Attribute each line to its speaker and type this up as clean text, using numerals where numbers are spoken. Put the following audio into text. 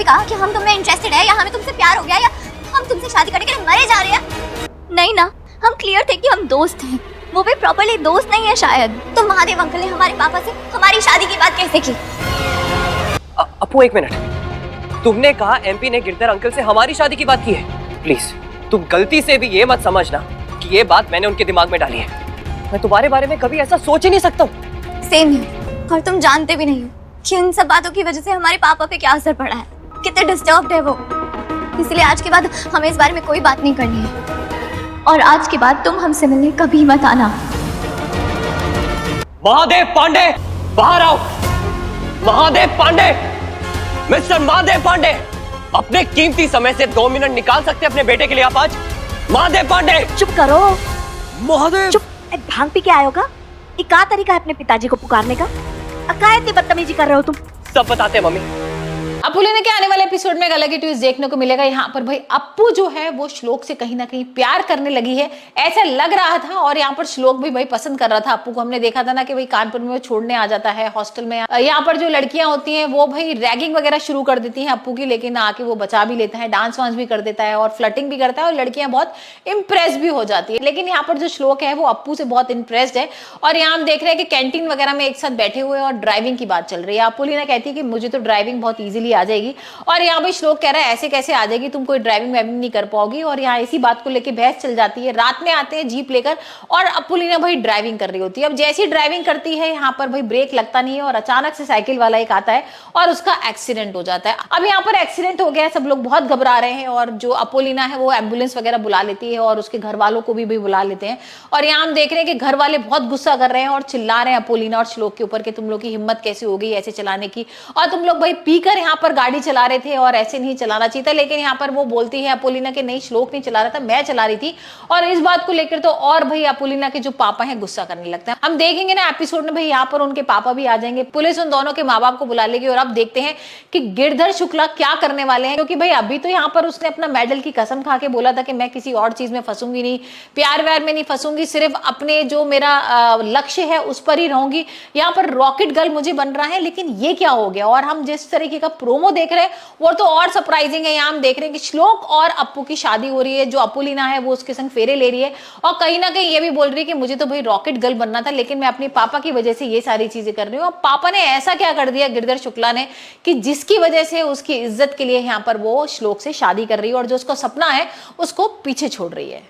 Speaker 1: कहा कि हम तुम्हें इंटरेस्टेड है या हमें तुमसे प्यार हो गया या हम तुमसे शादी करने के लिए मरे जा रहे हैं। नहीं ना, हम क्लियर थे कि हम दोस्त हैं, वो भी प्रॉपर्ली दोस्त नहीं है शायद। तो महादेव अंकल ने हमारे पापा से हमारी शादी की बात कैसे की?
Speaker 2: अपू एक मिनट, तुमने कहा एमपी ने गिरधर अंकल से हमारी शादी की बात की है। प्लीज तुम गलती से भी ये मत समझना कि ये बात मैंने उनके दिमाग में डाली है। मैं तुम्हारे बारे में कभी ऐसा सोच ही नहीं सकता हूँ।
Speaker 1: सेम है, और तुम जानते भी नहीं हो कि उन सब बातों की वजह से हमारे पापा पे क्या असर पड़ा है, कितने डिस्टर्ब्ड है वो। इसलिए आज के बाद हमें इस बारे में कोई बात नहीं करनी है, और आज के बाद तुम हमसे मिलने कभी मत आना।
Speaker 2: महादेव पांडे बाहर आओ। महादेव पांडे, मिस्टर महादेव पांडे, अपने कीमती समय से 2 मिनट निकाल सकते अपने बेटे के लिए आप आज? महादेव पांडे
Speaker 3: चुप करो।
Speaker 2: महादेव
Speaker 3: चुप, भांग पी के आए होगा? ये क्या तरीका है अपने पिताजी को पुकारने का? क्या इतनी बदतमीजी कर रहे हो तुम?
Speaker 2: सब बताते हैं मम्मी।
Speaker 4: अप्पू लेने के आने वाले एपिसोड में एक अलग ही ट्विस्ट देखने को मिलेगा। यहाँ पर भाई अप्पू जो है वो श्लोक से कहीं ना कहीं प्यार करने लगी है, ऐसा लग रहा था। और यहाँ पर श्लोक भी भाई पसंद कर रहा था अप्पू को। हमने देखा था ना कि भाई कानपुर में वो छोड़ने आ जाता है हॉस्टल में। यहाँ पर जो लड़कियां होती हैं वो भाई रैगिंग वगैरह शुरू कर देती हैं अप्पू की, लेकिन आके वो बचा भी लेता है, डांस वांस भी कर देता है और फ्लर्टिंग भी करता है, और लड़कियां बहुत इंप्रेस भी हो जाती है। लेकिन यहाँ पर जो श्लोक है वो अप्पू से बहुत इंप्रेस्ड है। और यहाँ हम देख रहे हैं कि कैंटीन वगैरह में एक साथ बैठे हुए और ड्राइविंग की बात चल रही है। अप्पू लीना कहती है कि मुझे तो ड्राइविंग बहुत ईजिली आ जाएगी, और यहाँ पे श्लोक कह रहा है ऐसे कैसे आ जाएगी, तुम कोई ड्राइविंग वाइविंग नहीं कर पाओगी। और यहाँ इसी बात को लेकर बहस चल जाती है। रात में आते हैं जीप लेकर और अप्पू लीना भाई ड्राइविंग कर रही होती है। अब जैसी ड्राइविंग करती है यहाँ पर भाई ब्रेक लगता नहीं है, और अचानक से साइकिल वाला एक आता है और उसका एक्सीडेंट हो जाता है। अब यहाँ पर एक्सीडेंट हो गया है, सब लोग बहुत घबरा रहे हैं, और जो अप्पू लीना है वो एम्बुलेंस वगैरह बुला लेती है और उसके घर वालों को भी बुला लेते हैं। और यहाँ हम देख रहे हैं कि घर वाले बहुत गुस्सा कर रहे हैं और चिल्ला रहे हैं अप्पू लीना और श्लोक के ऊपर कि तुम लोग की हिम्मत कैसे हो गई ऐसे चलाने की, और तुम लोग भाई पीकर यहाँ पर गाड़ी चला रहे थे और ऐसे नहीं चलाना चाहिए था। लेकिन यहाँ पर वो बोलती है अप्पू लीना कि नहीं, श्लोक नहीं चला रहा था, मैं चला रही थी। और इस बात को लेकर तो और भाई अप्पू लीना के जो पापा हैं गुस्सा करने लगते हैं। हम देखेंगे ना एपिसोड में भाई यहाँ पर उनके पापा भी आ जाएंगे, पुलिस उन दोनों के माँ बाप को बुला लेगी। और अब देखते हैं कि गिरधर शुक्ला क्या करने वाले हैं, क्योंकि भाई अभी तो यहाँ पर उसने अपना मेडल की कसम खा के बोला था कि मैं किसी और चीज में फंसूंगी नहीं, प्यार व्यार में नहीं फंसूंगी, सिर्फ अपने जो मेरा लक्ष्य है उस पर ही रहूंगी। यहाँ पर रॉकेट गर्ल मुझे बन रहा है, लेकिन ये क्या हो गया? और हम जिस तरीके का प्रोमो देख रहे हैं वो तो और सरप्राइजिंग है। यहाँ हम देख रहे हैं कि श्लोक और अप्पू की शादी हो रही है, जो अप्पू लीना है वो उसके संग फेरे ले रही है, और कहीं ना कहीं ये भी बोल रही है कि मुझे तो भाई रॉकेट गर्ल बनना था, लेकिन मैं अपने पापा की वजह से ये सारी चीजें कर रही हूँ। और पापा ने ऐसा क्या कर दिया गिरधर शुक्ला ने कि जिसकी वजह से उसकी इज्जत के लिए यहाँ पर वो श्लोक से शादी कर रही है, और जो उसका सपना है उसको पीछे छोड़ रही है।